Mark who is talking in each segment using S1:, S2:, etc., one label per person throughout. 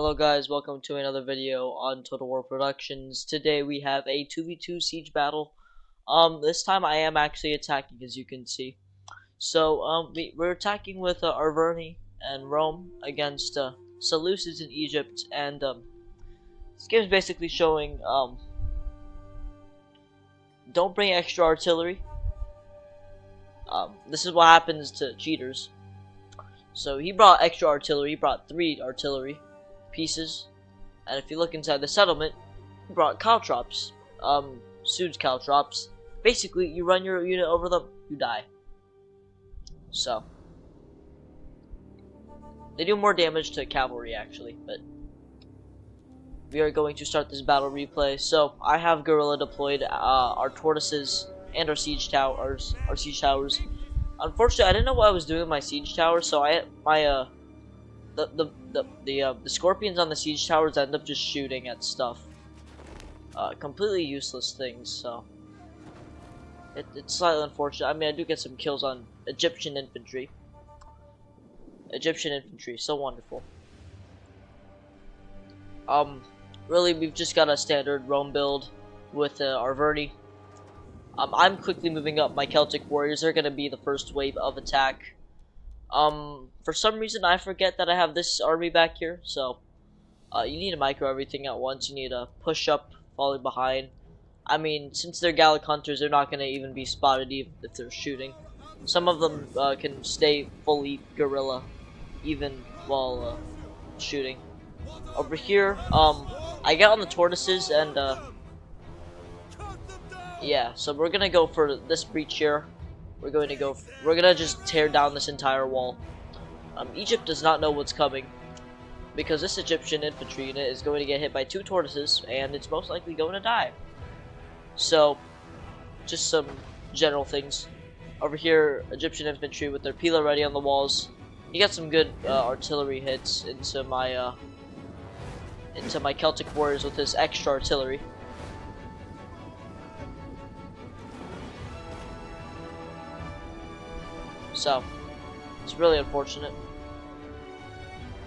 S1: Hello guys, welcome to another video on Total War Productions. Today we have a 2v2 siege battle. This time I am actually attacking, as you can see. So, we're attacking with Arverni and Rome against Seleucids in Egypt, and this game is basically showing don't bring extra artillery. This is what happens to cheaters. So he brought extra artillery, he brought 3 artillery pieces. And if you look inside the settlement, he brought caltrops, Sude's caltrops. Basically, you run your unit over them, you die. So, they do more damage to cavalry actually, but we are going to start this battle replay. So, I have guerrilla deployed, our tortoises, and our siege towers. Unfortunately, I didn't know what I was doing with my siege towers, so the scorpions on the siege towers end up just shooting at stuff. Completely useless things, so it's slightly unfortunate. I mean, I do get some kills on Egyptian infantry. So wonderful. Really, we've just got a standard Rome build with Arverni. I'm quickly moving up my Celtic warriors. They're gonna be the first wave of attack. For some reason I forget that I have this army back here, so you need to micro everything at once. You need to push up, falling behind. I mean, since they're Gallic hunters, they're not going to even be spotted even if they're shooting. Some of them can stay fully guerrilla even while shooting. Over here, I got on the tortoises and yeah, so we're gonna go for this breach here. We're gonna just tear down this entire wall. Egypt does not know what's coming, because this Egyptian infantry unit is going to get hit by 2 tortoises, and it's most likely going to die. So, just some general things. Over here, Egyptian infantry with their pila ready on the walls. You got some good artillery hits into my Celtic warriors with this extra artillery. So, it's really unfortunate.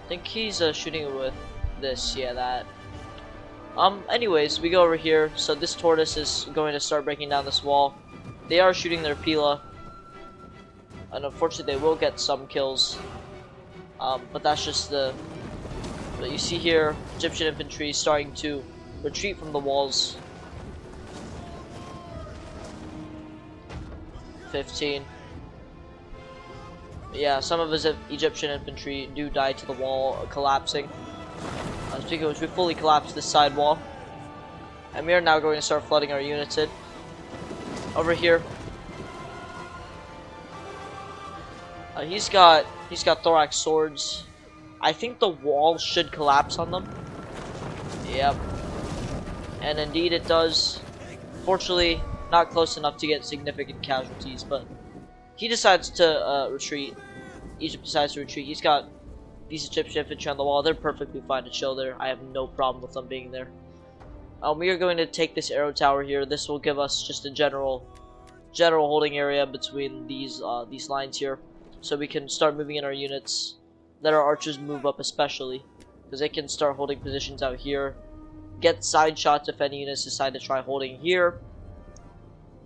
S1: I think he's shooting with this, yeah, that. Anyways, we go over here. So this tortoise is going to start breaking down this wall. They are shooting their pila, and unfortunately they will get some kills. But that's just but you see here, Egyptian infantry starting to retreat from the walls. 15. Yeah, some of his Egyptian infantry do die to the wall collapsing. Speaking of which, we fully collapsed this side wall, and we are now going to start flooding our units in. Over here, he's got thorax swords. I think the wall should collapse on them. Yep, and indeed it does. Fortunately, not close enough to get significant casualties, but he decides to retreat. Egypt decides to retreat. He's got these Egyptian infantry on the wall. They're perfectly fine to chill there. I have no problem with them being there. We are going to take this arrow tower here. This will give us just a general holding area between these lines here, so we can start moving in our units. Let our archers move up, especially because they can start holding positions out here. Get side shots if any units decide to try holding here.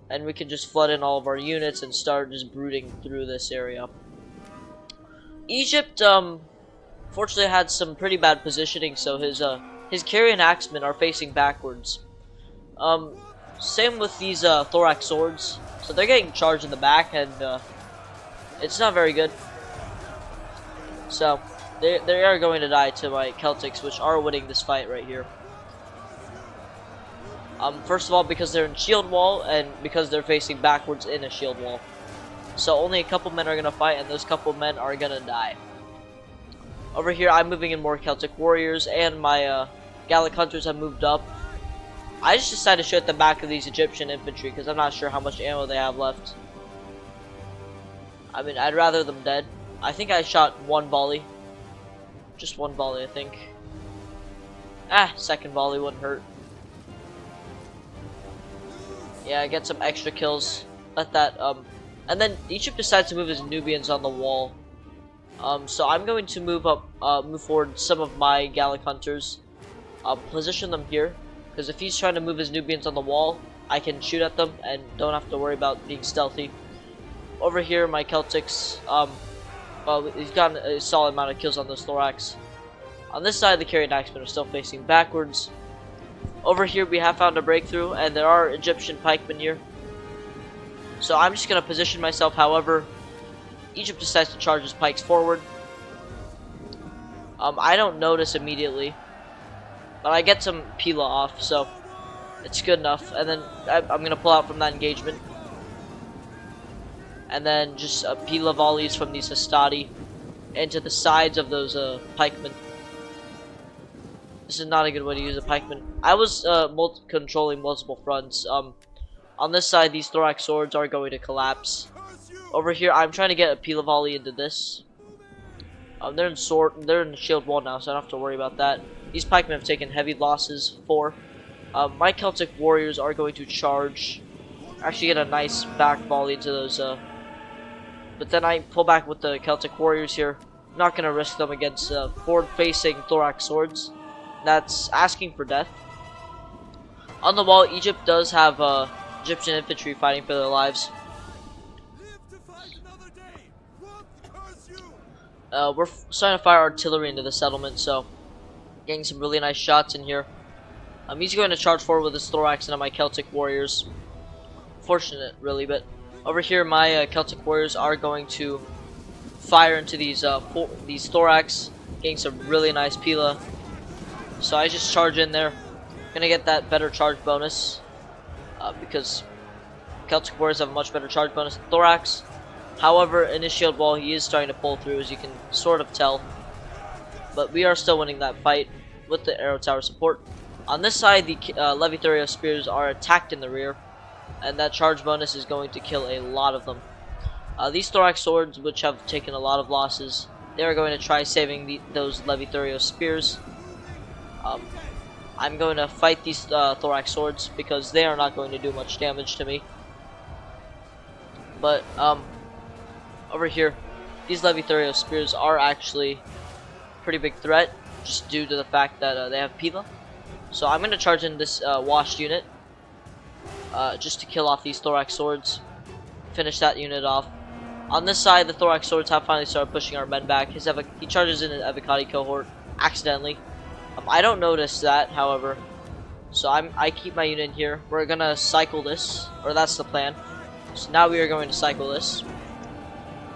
S1: And we can just flood in all of our units and start just brooding through this area. Egypt, fortunately had some pretty bad positioning, so his carry and axemen are facing backwards. Same with these thorax swords, so they're getting charged in the back, and it's not very good. So they are going to die to my Celtics, which are winning this fight right here. First of all, because they're in shield wall, and because they're facing backwards in a shield wall. So only a couple men are going to fight, and those couple men are going to die. Over here, I'm moving in more Celtic warriors, and my Gallic hunters have moved up. I just decided to shoot at the back of these Egyptian infantry, because I'm not sure how much ammo they have left. I mean, I'd rather them dead. I think I shot 1 volley. Just 1 volley, I think. Second volley wouldn't hurt. Yeah, get some extra kills. Let that, and then Egypt decides to move his Nubians on the wall. So I'm going to move forward some of my Gallic hunters, position them here, because if he's trying to move his Nubians on the wall, I can shoot at them and don't have to worry about being stealthy. Over here, my Celtics, well, he's gotten a solid amount of kills on those Thorax. On this side, the Carried Axemen are still facing backwards. Over here, we have found a breakthrough, and there are Egyptian pikemen here. So I'm just going to position myself. However, Egypt decides to charge his pikes forward. I don't notice immediately, but I get some Pila off, so it's good enough. And then I'm going to pull out from that engagement. And then just Pila volleys from these Hastati into the sides of those pikemen. This is not a good way to use a pikeman. I was controlling multiple fronts. On this side, these Thorax swords are going to collapse. Over here, I'm trying to get a Pila volley into this. They're in shield wall now, so I don't have to worry about that. These pikemen have taken heavy losses. 4. My Celtic warriors are going to charge. Actually, get a nice back volley into those. But then I pull back with the Celtic warriors here. I'm not going to risk them against forward-facing Thorax swords. That's asking for death. On the wall, Egypt does have Egyptian infantry fighting for their lives. We're starting to fire artillery into the settlement, so getting some really nice shots in here. He's going to charge forward with his Thorax and my Celtic warriors. Fortunate, really, but over here, my Celtic warriors are going to fire into these Thorax, getting some really nice Pila. So I just charge in there. Gonna get that better charge bonus because Celtic warriors have a much better charge bonus than Thorax. However, in his shield wall, he is starting to pull through, as you can sort of tell. But we are still winning that fight with the arrow tower support. On this side, the Levithurio spears are attacked in the rear, and that charge bonus is going to kill a lot of them. These Thorax swords, which have taken a lot of losses, they are going to try saving those Levithurio spears. I'm going to fight these Thorax swords because they are not going to do much damage to me. But over here, these Levithurio spears are actually a pretty big threat, just due to the fact that they have Pila. So I'm going to charge in this washed unit just to kill off these Thorax swords. Finish that unit off. On this side, the Thorax swords have finally started pushing our men back. He charges in an Evocati cohort accidentally. I don't notice that, however, so I keep my unit in here. We're gonna cycle this, or that's the plan. So now we are going to cycle this.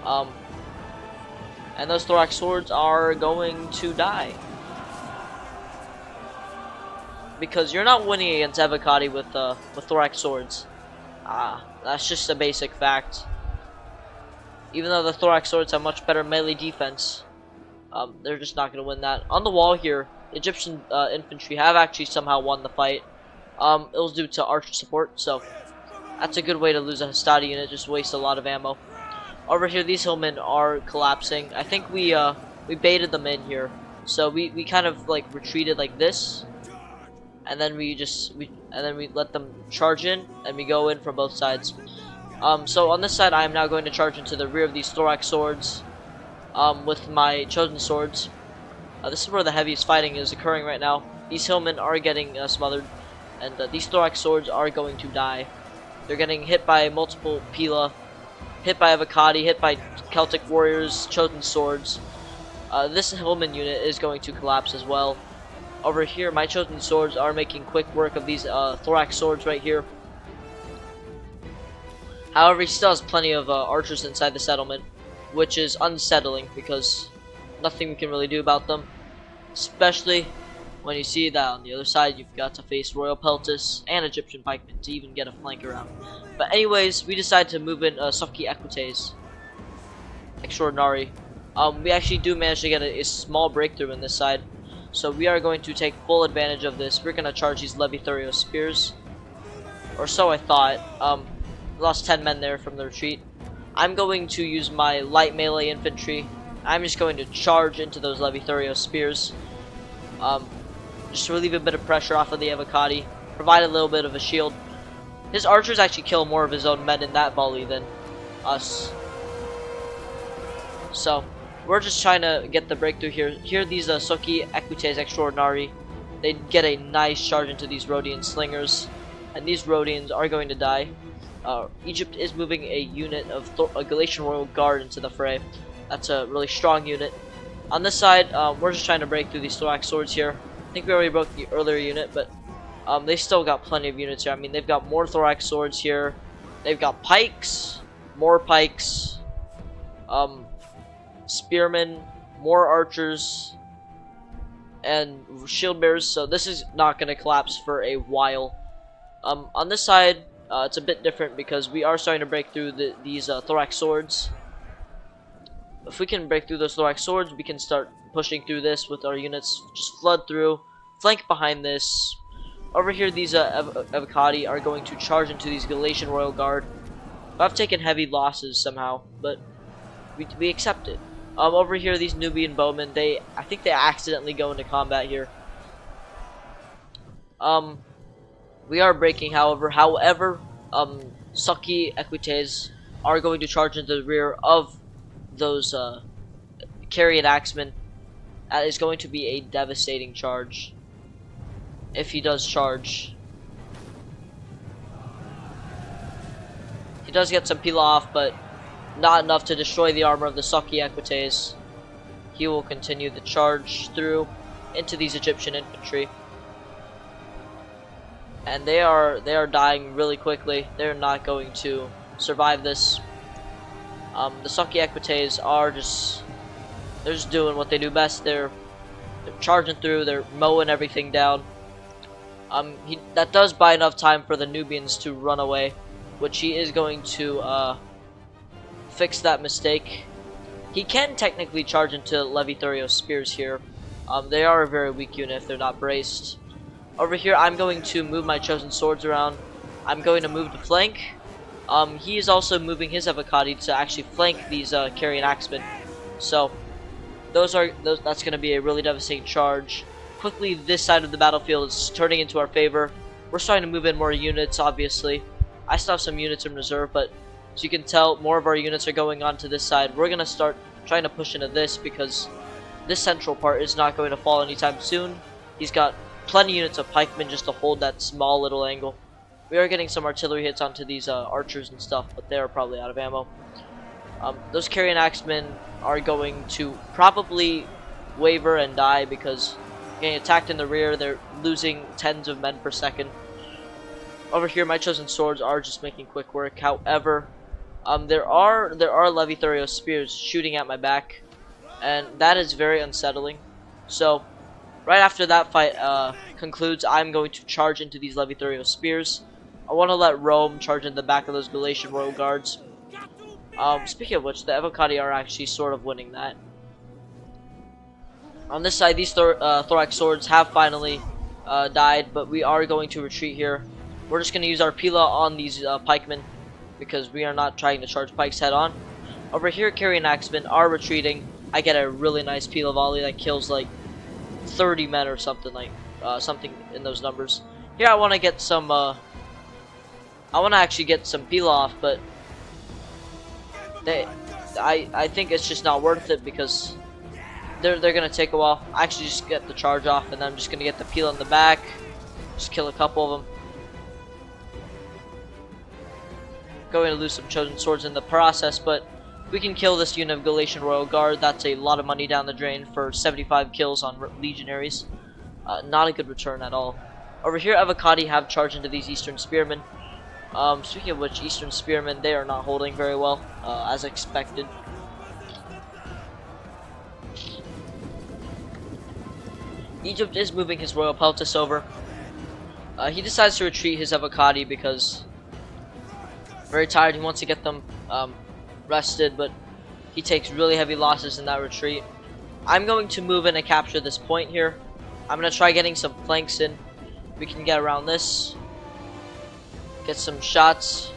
S1: And those Thorax swords are going to die. Because you're not winning against Evocati with Thorax swords. That's just a basic fact. Even though the Thorax swords have much better melee defense, they're just not going to win that. On the wall here, Egyptian infantry have actually somehow won the fight. It was due to archer support, so that's a good way to lose a Hastati unit, just waste a lot of ammo. Over here, these hillmen are collapsing. I think we baited them in here, so we kind of like retreated like this, and then we let them charge in, and we go in from both sides. So on this side, I am now going to charge into the rear of these Thorax swords with my chosen swords. This is where the heaviest fighting is occurring right now. These hillmen are getting smothered, and these Thorax swords are going to die. They're getting hit by multiple Pila, hit by Evocati, hit by Celtic warriors, chosen swords. This hillman unit is going to collapse as well. Over here, my chosen swords are making quick work of these Thorax swords right here. However, he still has plenty of archers inside the settlement, which is unsettling because nothing we can really do about them, especially when you see that on the other side you've got to face Royal Peltis and Egyptian pikemen to even get a flank around. But anyways, we decided to move in Sofki Equites Extraordinary. We actually do manage to get a small breakthrough in this side, so we are going to take full advantage of this. We're going to charge these Levithurio spears, or so I thought. Lost 10 men there from the retreat. I'm going to use my light melee infantry. I'm just going to charge into those Levithurio spears. Just to relieve a bit of pressure off of the Evocati. Provide a little bit of a shield. His archers actually kill more of his own men in that volley than us. So, we're just trying to get the breakthrough here. Here, these Soki Equites Extraordinari, they get a nice charge into these Rhodian slingers, and these Rhodians are going to die. Egypt is moving a unit of a Galatian Royal Guard into the fray. That's a really strong unit. On this side, we're just trying to break through these thorax swords here. I think we already broke the earlier unit, but they still got plenty of units here. I mean, they've got more thorax swords here. They've got pikes, more pikes, spearmen, more archers, and shield bearers. So this is not going to collapse for a while. On this side, it's a bit different because we are starting to break through these thorax swords. If we can break through those thorax swords, we can start pushing through this with our units. Just flood through, flank behind this. Over here, these Evocati are going to charge into these Galatian Royal Guard. I've taken heavy losses somehow, but we accept it. Over here, these Nubian bowmen, I think they accidentally go into combat here. We are breaking, however. Soki Equites are going to charge into the rear of those Carrion Axemen. That is going to be a devastating charge if he does charge. He does get some peel off, but not enough to destroy the armor of the Soki Equites. He will continue the charge through into these Egyptian infantry, and they are dying really quickly. They're not going to survive this. The Soki Equites are just doing what they do best. They're charging through. They're mowing everything down. That does buy enough time for the Nubians to run away, which he is going to fix that mistake. He can technically charge into Levithurios spears here. They are a very weak unit if they're not braced. Over here, I'm going to move my chosen swords around. I'm going to move to flank. He is also moving his Evocati to actually flank these Carrion Axemen. So that's going to be a really devastating charge. Quickly, this side of the battlefield is turning into our favor. We're starting to move in more units, obviously. I still have some units in reserve, but as you can tell, more of our units are going on to this side. We're going to start trying to push into this because this central part is not going to fall anytime soon. He's got plenty of units of pikemen just to hold that small little angle. We are getting some artillery hits onto these archers and stuff, but they're probably out of ammo. Those Carrion Axemen are going to probably waver and die because getting attacked in the rear, they're losing tens of men per second. Over here, my chosen swords are just making quick work. However, there are Levithurios spears shooting at my back, and that is very unsettling. So, right after that fight concludes, I'm going to charge into these Levithurios spears. I want to let Rome charge in the back of those Galatian Royal Guards. Speaking of which, the Evocati are actually sort of winning that. On this side, these thorax swords have finally died, but we are going to retreat here. We're just going to use our Pila on these pikemen because we are not trying to charge pikes head on. Over here, Carrion Axemen are retreating. I get a really nice Pila volley that kills like 30 men or something, like something in those numbers. Here, I want to get some. I want to actually get some Pila off, but I think it's just not worth it because they're gonna take a while. I actually just get the charge off, and then I'm just gonna get the Pila in the back, just kill a couple of them. Going to lose some chosen swords in the process, but we can kill this unit of Galatian Royal Guard. That's a lot of money down the drain for 75 kills on legionaries. Not a good return at all. Over here, Evocati have charged into these Eastern Spearmen. Speaking of which, Eastern Spearmen, they are not holding very well, as expected. Egypt is moving his Royal Peltis over. He decides to retreat his Evocati because very tired. He wants to get them rested, but he takes really heavy losses in that retreat. I'm going to move in and capture this point here. I'm going to try getting some flanks in. We can get around this. Get some shots.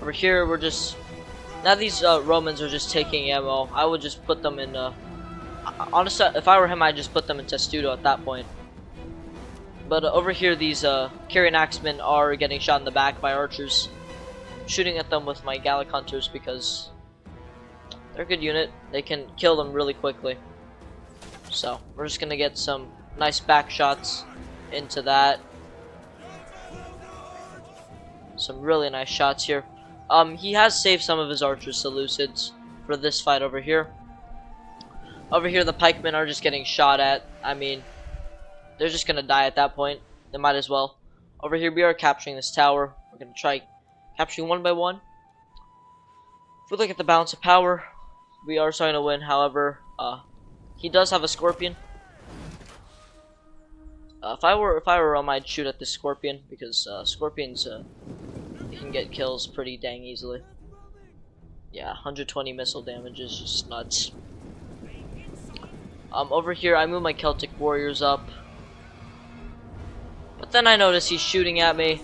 S1: Over here, we're just... Now these Romans are just taking ammo. I would just put them in... honestly, if I were him, I'd just put them in Testudo at that point. But over here, these Carrion Axemen are getting shot in the back by archers. Shooting at them with my Gallic Hunters because They're a good unit. They can kill them really quickly. So we're just gonna get some nice back shots into that. Some really nice shots here. He has saved some of his archers to Lucids for this fight over here. Over here, the pikemen are just getting shot at. I mean, they're just gonna die at that point. They might as well. Over here, we are capturing this tower. We're gonna try capturing one by one. If we look at the balance of power, we are starting to win. However, he does have a scorpion. If I were Rome, I'd shoot at this scorpion because scorpions can get kills pretty dang easily. Yeah, 120 missile damage is just nuts. Over here, I move my Celtic warriors up, but then I notice he's shooting at me.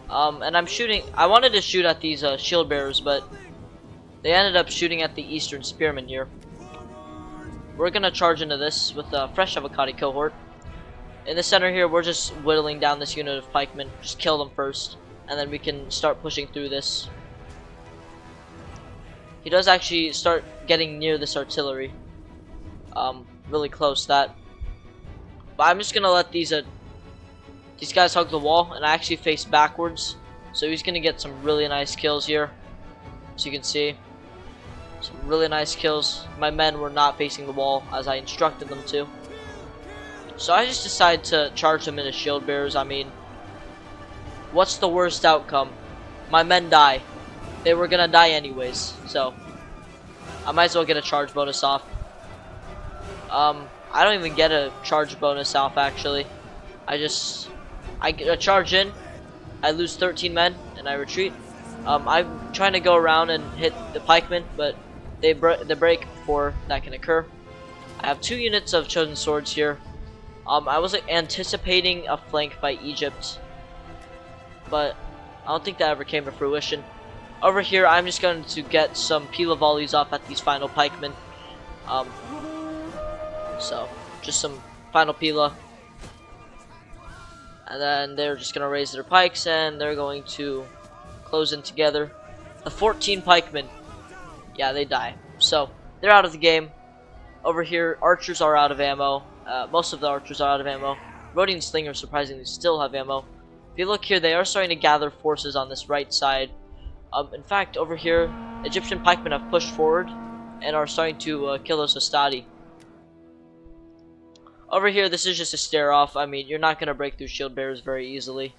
S1: And I'm shooting. I wanted to shoot at these shield bearers, but they ended up shooting at the Eastern Spearmen here. We're gonna charge into this with a fresh avocado cohort. In the center here, we're just whittling down this unit of pikemen. Just kill them first, and then we can start pushing through this. He does actually start getting near this artillery. Really close to that. But I'm just gonna let these guys hug the wall, and I actually face backwards, so he's gonna get some really nice kills here. As you can see, some really nice kills. My men were not facing the wall as I instructed them to, so I just decided to charge them into shield bearers. I mean, what's the worst outcome? My men die. They were gonna die anyways, so I might as well get a charge bonus off. I don't even get a charge bonus off actually. I get a charge in, I lose 13 men, and I retreat. I'm trying to go around and hit the pikemen, but they break before that can occur. I have 2 units of chosen swords here. I was anticipating a flank by Egypt, but I don't think that ever came to fruition. Over here, I'm just going to get some Pila volleys off at these final pikemen. So, just some final Pila. And then they're just going to raise their pikes, and they're going to close in together. The 14 pikemen, yeah, they die. So, they're out of the game. Over here, archers are out of ammo. Most of the archers are out of ammo. Rhodian slingers surprisingly still have ammo. If you look here, they are starting to gather forces on this right side. In fact, over here, Egyptian pikemen have pushed forward and are starting to kill those Hastati. Over here, this is just a stare off. I mean, you're not going to break through shield bearers very easily.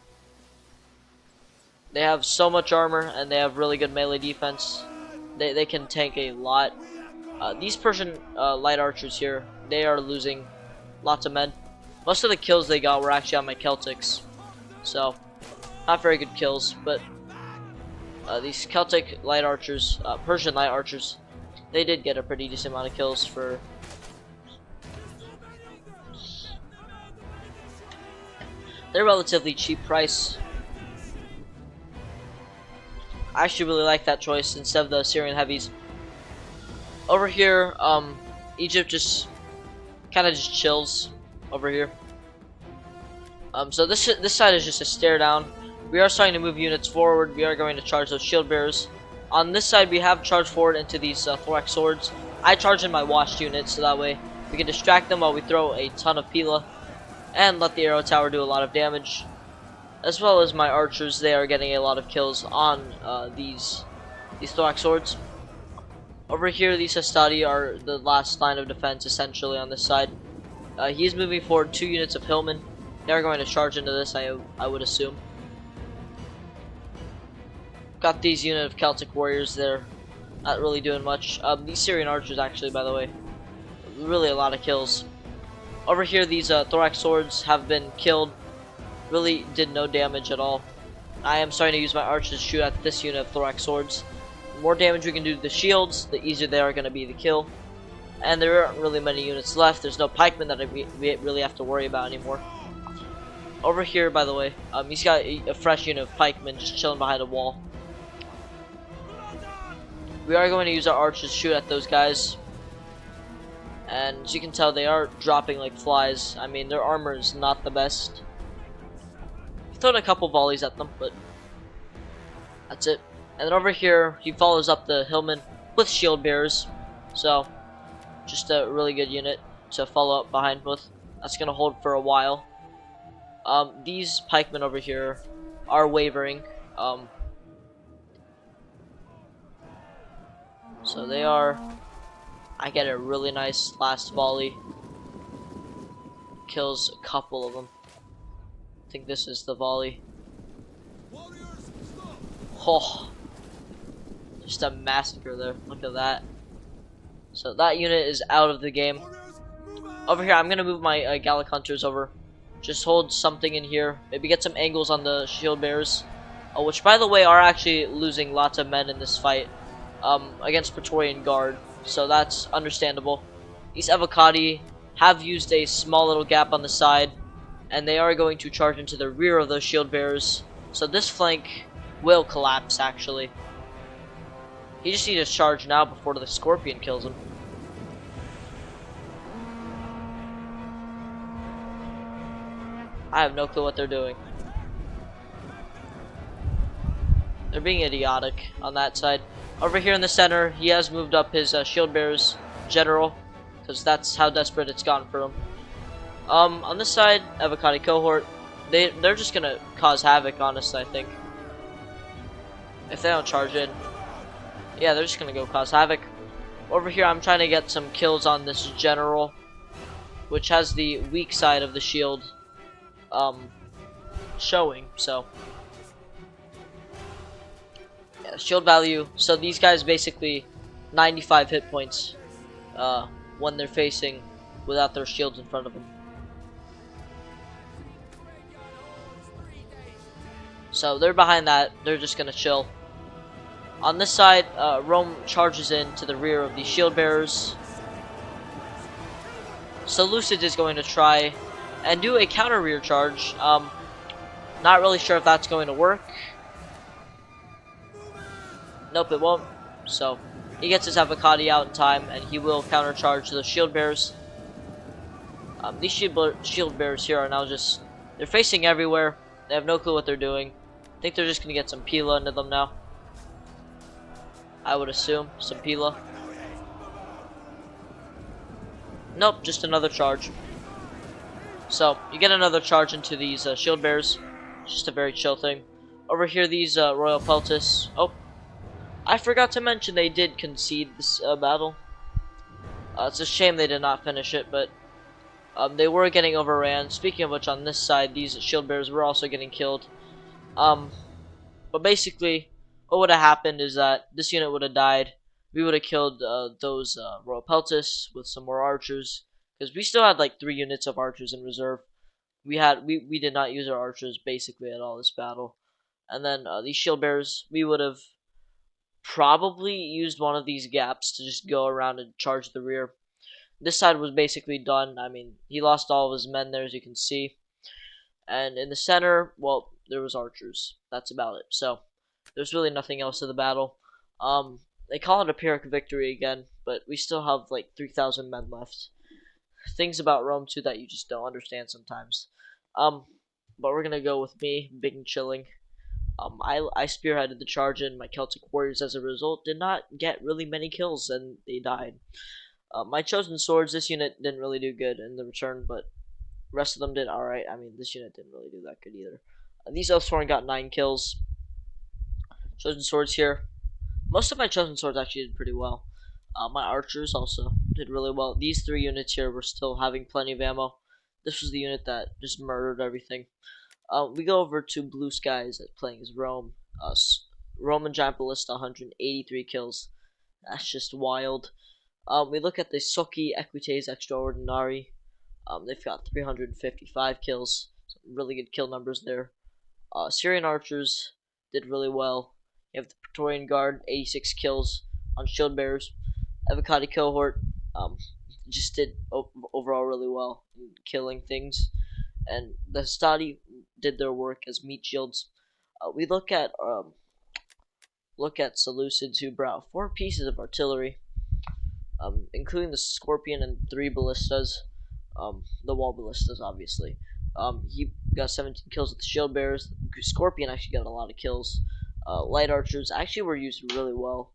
S1: They have so much armor, and they have really good melee defense. They can tank a lot. These Persian light archers here, they are losing lots of men. Most of the kills they got were actually on my Celtics. So, not very good kills, but these Celtic light archers, Persian light archers, they did get a pretty decent amount of kills for... They're relatively cheap price. I actually really like that choice instead of the Syrian heavies. Over here, Egypt just kind of just chills over here. So this side is just a stare down. We are starting to move units forward. We are going to charge those shield bearers. On this side, we have charged forward into these thorax swords. I charge in my washed units, so that way we can distract them while we throw a ton of Pila and let the arrow tower do a lot of damage. As well as my archers, they are getting a lot of kills on these thorax swords. Over here, these Hastati are the last line of defense, essentially, on this side. He's moving forward 2 units of hillmen. They're going to charge into this, I would assume. Got these unit of Celtic warriors. They're not really doing much. These Syrian archers, actually, by the way, really a lot of kills. Over here, these thorax swords have been killed. Really did no damage at all. I am starting to use my archers to shoot at this unit of thorax swords. The more damage we can do to the shields, the easier they are going to be to kill. And there aren't really many units left. There's no pikemen that we really have to worry about anymore. Over here, by the way, he's got a fresh unit of pikemen just chilling behind a wall. We are going to use our archers to shoot at those guys. And as you can tell, they are dropping like flies. I mean, their armor is not the best. I've thrown a couple volleys at them, but that's it. And then over here, he follows up the hillman with shield bearers. So just a really good unit to follow up behind with. That's gonna hold for a while. These pikemen over here are wavering. So they are. I get a really nice last volley. Kills a couple of them. I think this is the volley. Oh, just a massacre there. Look at that. So that unit is out of the game. Over here, I'm gonna move my Gallic Hunters over. Just hold something in here. Maybe get some angles on the shield bearers. Which, by the way, are actually losing lots of men in this fight against Praetorian Guard. So that's understandable. These Evocati have used a small little gap on the side, and they are going to charge into the rear of those shield bearers. So this flank will collapse, actually. He just needs to charge now before the Scorpion kills him. I have no clue what they're doing. They're being idiotic on that side. Over here in the center, he has moved up his shield bearers general, because that's how desperate it's gotten for him. On this side, Evocati cohort, they're just gonna cause havoc, honestly, I think. If they don't charge in. Yeah, they're just gonna go cause havoc. Over here, I'm trying to get some kills on this general, which has the weak side of the shield showing. So yeah, shield value. So these guys basically 95 hit points when they're facing without their shields in front of them. So they're behind that. They're just gonna chill. On this side, Rome charges in to the rear of the shield bearers. So Lucid is going to try and do a counter rear charge. Not really sure if that's going to work. Nope, it won't. So he gets his Evocati out in time, and he will counter charge the shield bearers. These shield bearers here are now they're facing everywhere. They have no clue what they're doing. I think they're just gonna get some Pila into them now. I would assume some Pila. Nope, just another charge. So you get another charge into these shield bearers. Just a very chill thing. Over here, these Royal Peltis. Oh, I forgot to mention they did concede this battle. It's a shame they did not finish it, but they were getting overran. Speaking of which, on this side, these shield bearers were also getting killed. But basically, what would have happened is that this unit would have died. We would have killed those Royal Peltis with some more archers, because we still had like 3 units of archers in reserve. We did not use our archers basically at all this battle. And then these shield bearers, we would have probably used one of these gaps to just go around and charge the rear. This side was basically done. I mean, he lost all of his men there, as you can see. And in the center, well, there was archers. That's about it. So there's really nothing else to the battle. They call it a Pyrrhic victory again, but we still have like 3,000 men left. Things about Rome too that you just don't understand sometimes. But we're gonna go with me, big and chilling. I spearheaded the charge, and my Celtic warriors, as a result, did not get really many kills, and they died. My chosen swords, this unit didn't really do good in the return, but the rest of them did alright. I mean, this unit didn't really do that good either. These Elfsworn got 9 kills. Chosen swords here. Most of my chosen swords actually did pretty well. My archers also did really well. These 3 units here were still having plenty of ammo. This was the unit that just murdered everything. We go over to Blue Skies playing as Rome. Roman Giant Ballista, 183 kills. That's just wild. We look at the Soki Equites Extraordinari. They've got 355 kills. Some really good kill numbers there. Syrian archers did really well. You have the Praetorian Guard, 86 kills on shield bearers. Evocati cohort just did overall really well in killing things. And the Stadi did their work as meat shields. We look at Seleucids, who brought 4 pieces of artillery, including the Scorpion and 3 ballistas, the wall ballistas, obviously. He got 17 kills with the shield bearers. Scorpion actually got a lot of kills. Light archers actually were used really well.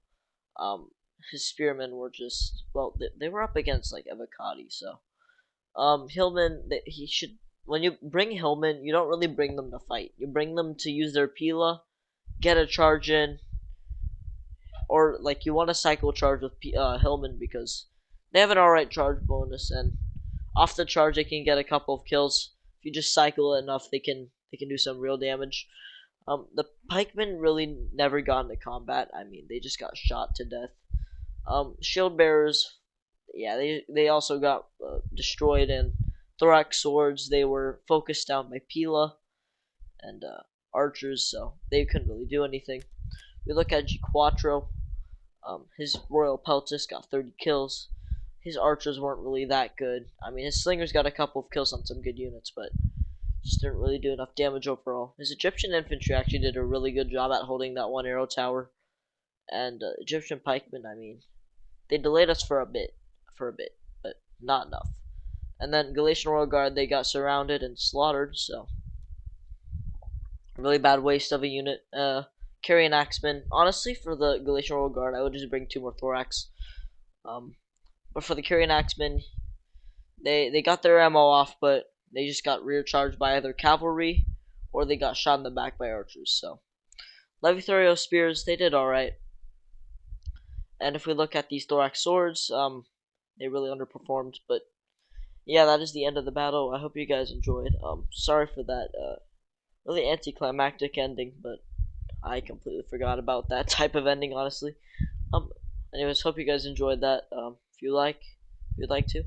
S1: his spearmen were just, well, they were up against like Avocati, so Hillman, he should, when you bring Hillman, you don't really bring them to fight. You bring them to use their Pila, get a charge in, or like you want to cycle charge with Hillman because they have an alright charge bonus, and off the charge they can get a couple of kills. If you just cycle it enough, they can do some real damage. The pikemen really never got into combat. I mean, they just got shot to death. Shield bearers, yeah, they also got destroyed, and thorax swords, they were focused down by Pila and archers, so they couldn't really do anything. We look at G Quattro. His Royal Peltis got 30 kills. His archers weren't really that good. I mean, his slingers got a couple of kills on some good units, but just didn't really do enough damage overall. His Egyptian infantry actually did a really good job at holding that one arrow tower. And Egyptian pikemen, I mean, they delayed us for a bit, but not enough. And then Galatian Royal Guard, they got surrounded and slaughtered, so a really bad waste of a unit. Carrying Axemen, honestly, for the Galatian Royal Guard, I would just bring 2 more Thorax. Um, but for the Carrying Axemen, they got their ammo off, but they just got rear charged by either cavalry or they got shot in the back by archers. So Levithario spears, they did alright. And if we look at these thorax swords, they really underperformed. But yeah, that is the end of the battle. I hope you guys enjoyed. Sorry for that really anticlimactic ending, but I completely forgot about that type of ending, honestly. Um, anyways, hope you guys enjoyed that. If you'd like to,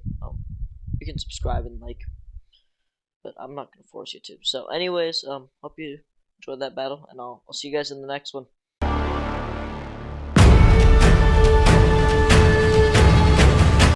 S1: you can subscribe and like, but I'm not gonna force you to. So, anyways, hope you enjoyed that battle, and I'll see you guys in the next one.